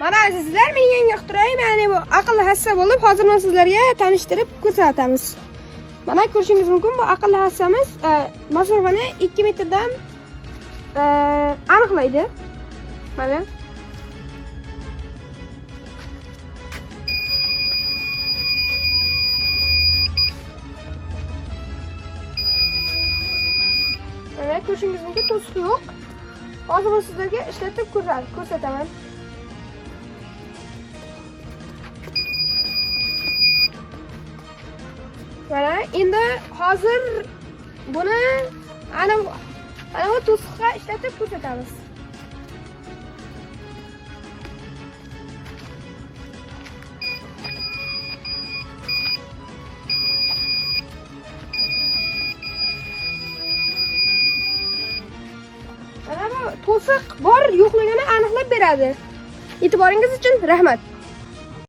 Mana azizlar, men yangi ixtiroim, ya'ni bu aqlli hassa bo'lib, hozir men sizlarga tanishtirib ko'rsatamiz. Mana ko'rishingiz mumkin, bu aqlli hassamiz masofani 2 metrdan aniqlaydi. Mana ko'rishingiz mumkin, to'siq yo'q. Hozir men sizlarga ishlatib ko'rsataman. Mana endi hozir buni ana bu to'siqqa ishlatib ko'rsatamiz. Mana bu to'siq bor yo'qligini aniqlab beradi. E'tiboringiz uchun rahmat.